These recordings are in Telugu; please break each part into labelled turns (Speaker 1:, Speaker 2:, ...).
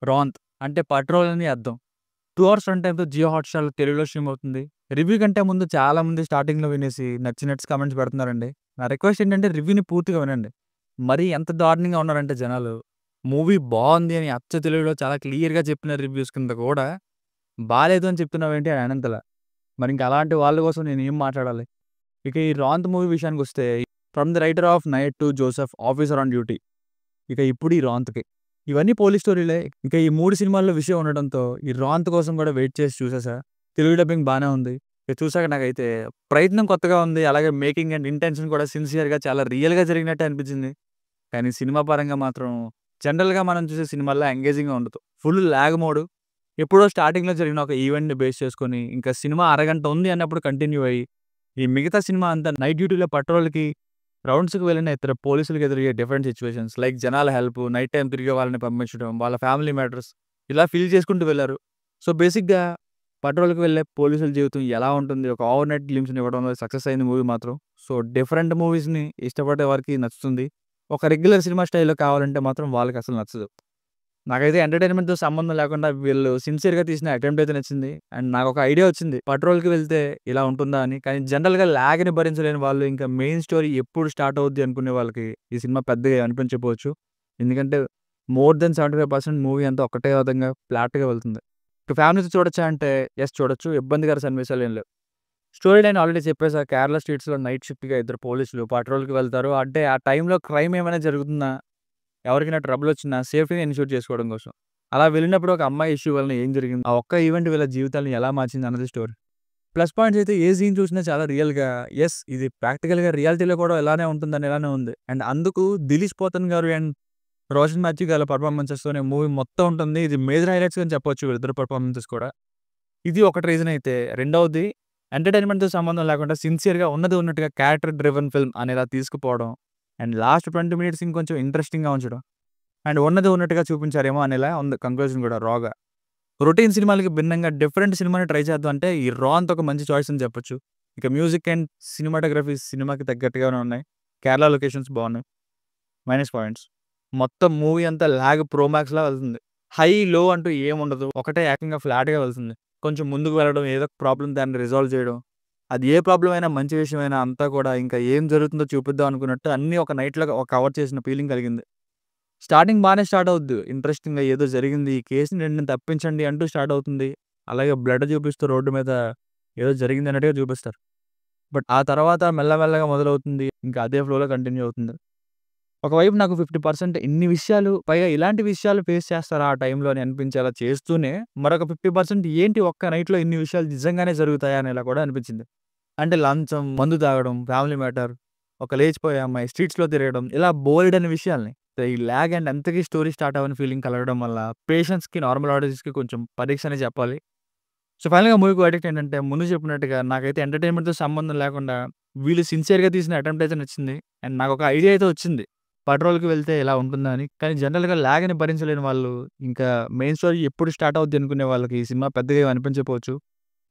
Speaker 1: 'రాంత్' అంటే పెట్రోల్ అని అర్థం. 2 అవర్స్ రన్ టైమ్‌తో జియో హాట్‌స్టార్‌లో తెలుగులో స్ట్రీమ్ అవుతుంది. రివ్యూ కంటే ముందు చాలామంది స్టార్టింగ్‌లో వినేసి నచ్చి కామెంట్స్ పెడుతున్నారండి. నా రిక్వెస్ట్ ఏంటంటే రివ్యూని పూర్తిగా వినండి. మరీ ఎంత దారుణంగా ఉన్నారంటే జనాలు, మూవీ బావుంది అని అచ్చ తెలుగులో చాలా క్లియర్‌గా చెప్పిన రివ్యూస్ కింద కూడా బాలేదు అని చెప్తున్నావేంటి అని అనంతల. మరింక అలాంటి వాళ్ళ కోసం నేనేం మాట్లాడాలి? ఇక ఈ 'రాంత్' మూవీ విషయానికొస్తే, from the writer of 'night to Joseph', 'officer on duty', ఇక ఇప్పుడు ఈ 'రాంత్‌కి'. ఇవన్నీ పోలీస్ స్టోరీలే. ఇక ఈ 3 సినిమాల్లో విషయం ఉండడంతో ఈ 'రాంత్' కోసం కూడా వెయిట్ చేసి చూసేసా. తెలుగు డబ్బింగ్ బానే ఉంది. ఇక చూసాక నాకైతే ప్రయత్నం కొత్తగా ఉంది. అలాగే మేకింగ్ అండ్ ఇంటెన్షన్ కూడా సిన్సియర్‌గా చాలా రియల్‌గా జరిగినట్టే అనిపించింది. కానీ సినిమా పరంగా మాత్రం జనరల్‌గా మనం చూసే సినిమాల్లా ఎంగేజింగ్‌గా ఉండదు. Full lag mode. ఎప్పుడో స్టార్టింగ్‌లో జరిగిన ఒక ఈవెంట్‌ని బేస్ చేసుకొని, ఇంకా సినిమా అరగంట ఉంది అన్నప్పుడు కంటిన్యూ అయ్యి, ఈ మిగతా సినిమా అంతా నైట్ డ్యూటీలో పెట్రోల్‌కి, రౌండ్స్‌కి వెళ్ళిన ఇద్దరు పోలీసులకి ఎదురయ్యే డిఫరెంట్ సిట్యుయేషన్స్ లైక్ జనాల హెల్పు, నైట్ టైమ్ తిరిగే వాళ్ళని పంపించడం, వాళ్ళ ఫ్యామిలీ మ్యాటర్స్ ఇలా ఫీల్ చేసుకుంటూ వెళ్లారు. సో, బేసిక్‌గా పెట్రోల్‌కి వెళ్ళే పోలీసుల జీవితం ఎలా ఉంటుంది? ఒక ఓవర్ నైట్ గ్లింప్స్‌ని ఇవ్వడంలో సక్సెస్ అయింది మూవీ మాత్రం. సో, డిఫరెంట్ మూవీస్‌ని ఇష్టపడే వారికి నచ్చుతుంది. ఒక రెగ్యులర్ సినిమా స్టైల్‌లో కావాలంటే మాత్రం వాళ్ళకసలు నచ్చదు. నాకైతే ఎంటర్‌టైన్‌మెంట్‌తో సంబంధం లేకుండా వీళ్ళు సిన్సియర్‌గా తీసిన అటెంప్ట్ అయితే నచ్చింది. అండ్ నాకొక ఐడియా వచ్చింది. పెట్రోల్‌కి వెళ్తే ఇలా ఉంటుందా అని. కానీ జనరల్‌గా లాగ్‌ని భరించలేని వాళ్ళు ఇంకా మెయిన్ స్టోరీ ఎప్పుడు స్టార్ట్ అవుద్ది అనుకునే వాళ్ళకి ఈ సినిమా పెద్దగా అనిపించకపోవచ్చు. ఎందుకంటే మోర్ దెన్ 75% మూవీ అంతా ఒకటే విధంగా ఫ్లాట్‌గా వెళ్తుంది. ఇక ఫ్యామిలీతో చూడొచ్చా అంటే యెస్ చూడొచ్చు. ఇబ్బందికర సన్నివేశాలు ఏం లేవు. స్టోరీ లైన్ ఆల్రెడీ చెప్పేసా. కేరళ స్ట్రీట్స్‌లో నైట్ షిఫ్ట్‌గా ఇద్దరు పోలీసులు పెట్రోల్‌కి వెళ్తారు. అంటే ఆ టైంలో క్రైమ్ ఏమైనా జరుగుతుందా? ఎవరికైనా ట్రబులొచ్చినా సేఫ్టీని ఎన్‌ష్యూర్ చేసుకోవడం కోసం. అలా వెళ్ళినప్పుడు ఒక అమ్మాయి ఇష్యూ వలన ఏం జరిగింది? ఆ ఒక్క ఈవెంట్ వీళ్ళ జీవితాలను ఎలా మార్చింది అన్నది స్టోరీ. ప్లస్ పాయింట్స్ అయితే ఏ సీన్ చూసినా చాలా రియల్‌గా యెస్ ఇది ప్రాక్టికల్‌గా రియాలిటీలో కూడా ఇలానే ఉంటుందని ఇలానే ఉంది. అండ్ అందుకు దిలీష్ పోతన్ గారు అండ్ రోషన్ మాథ్యూ గారి పెర్ఫార్మన్సెస్‌తోనే మూవీ మొత్తం ఉంటుంది. ఇది మేజర్ హైలైట్స్ అని చెప్పొచ్చు వీళ్ళిద్దరి పెర్ఫార్మన్సెస్ కూడా. ఇది ఒకటి రీజన్ అయితే రెండవది ఎంటర్‌టైన్‌మెంట్‌తో సంబంధం లేకుండా సిన్సియర్‌గా ఉన్నది ఉన్నట్టుగా క్యారెక్టర్ డ్రివెన్ ఫిల్మ్ అనేలా తీసుకుపోవడం. అండ్ లాస్ట్ 20 మినిట్స్ ఇంకొంచెం ఇంట్రెస్టింగ్‌గా ఉంచడం. అండ్ ఉన్నది ఉన్నట్టుగా చూపించారేమో అనేలా ఉంది కంక్లూజన్ గూడా రా‌గా. రొటీన్ సినిమాలకి భిన్నంగా డిఫరెంట్ సినిమాని ట్రై చేద్దాం అంటే ఈ 'రాంత్' ఒక మంచి చాయిస్ అని చెప్పొచ్చు. ఇక మ్యూజిక్ అండ్ సినిమాటోగ్రఫీ సినిమాకి తగ్గట్టుగానే ఉన్నాయి. కేరళ లొకేషన్స్ బావున్నాయి. Minus points. మొత్తం మూవీ అంతా లాగ్ ప్రోమాక్స్‌లా వెళ్తుంది. హై, లో అంటూ ఏముండదు. ఒకటే ఏకంగా ఫ్లాట్‌గా వెళ్తుంది. కొంచెం ముందుకు వెళ్ళడం, ఏదో ఒక ప్రాబ్లమ్ దాన్ని రిజాల్వ్ చేయడం. అది ఏ ప్రాబ్లమ్ అయినా, మంచి విషయమైనా అంతా కూడా ఇంకా ఏం జరుగుతుందో చూపిద్దాం అనుకున్నట్టు అన్నీ ఒక నైట్‌లో కవర్ చేసిన ఫీలింగ్ కలిగింది. స్టార్టింగ్ బానే స్టార్ట్ అవుద్ది. ఇంట్రెస్టింగ్‌గా ఏదో జరిగింది. ఈ కేస్‌ని నన్ను తప్పించండి అంటూ స్టార్ట్ అవుతుంది. అలాగే బ్లడ్ చూపిస్తూ రోడ్డు మీద ఏదో జరిగింది అన్నట్టుగా చూపిస్తారు. బట్ ఆ తర్వాత మెల్లమెల్లగా మొదలవుతుంది. ఇంకా అదే ఫ్లోలో కంటిన్యూ అవుతుంది. ఒకవైపు నాకు 50% ఇన్ని విషయాలు పైగా ఇలాంటి విషయాలు ఫేస్ చేస్తారా ఆ టైంలో అని అనిపించేలా చేస్తూనే, మరొక 50% ఏంటి ఒక్క నైట్‌లో ఇన్ని విషయాలు నిజంగానే జరుగుతాయా అనేలా కూడా అనిపించింది. అంటే లంచం, మందు తాగడం, ఫ్యామిలీ మ్యాటర్, ఒక లేచిపోయే అమ్మాయి, స్ట్రీట్స్‌లో తిరగడం ఇలా బోలెడన్ని విషయాల్ని. ఈ లాగ్ అండ్ అంతకి స్టోరీ స్టార్ట్ అవ్వని ఫీలింగ్ కలగడం వల్ల పేషెన్స్‌కి, నార్మల్ ఆడియన్స్‌కి కొంచెం పరీక్ష అనే చెప్పాలి. సో, ఫైనల్‌గా మూవీకి వర్డిక్ట్ ఏంటంటే ముందు చెప్పినట్టుగా నాకైతే ఎంటర్‌టైన్‌మెంట్‌తో సంబంధం లేకుండా వీళ్ళు సిన్సియర్‌గా తీసిన అటెంప్ట్ అయితే నచ్చింది. అండ్ నాకొక ఐడియా అయితే వచ్చింది. పెట్రోల్‌కి వెళ్తే ఇలా ఉంటుందా అని. కానీ జనరల్‌గా లాగ్‌ని భరించలేని వాళ్ళు, ఇంకా మెయిన్ స్టోరీ ఎప్పుడు స్టార్ట్ అవుద్ది అనుకునే వాళ్ళకి ఈ సినిమా పెద్దగా ఏమి అనిపించకపోవచ్చు.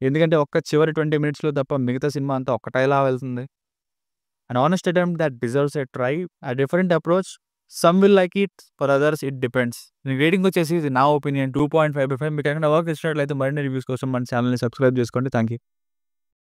Speaker 1: ఎందుకంటే ఒక్క చివరి 20 మినిట్స్‌లో తప్ప మిగతా సినిమా అంతా ఒకటేలా వెళ్తుంది. An honest attempt that deserves a try, a different approach. Some will like it, for others it depends. Rating వచ్చేసి ఇది నా ఒపీనియన్ 2.5/5. మీకేమైనా వర్క్ ఇచ్చినట్లయితే మరిన్ని రివ్యూస్ కోసం మన ఛానెల్‌ని సబ్స్క్రైబ్ చేసుకోండి. Thank you.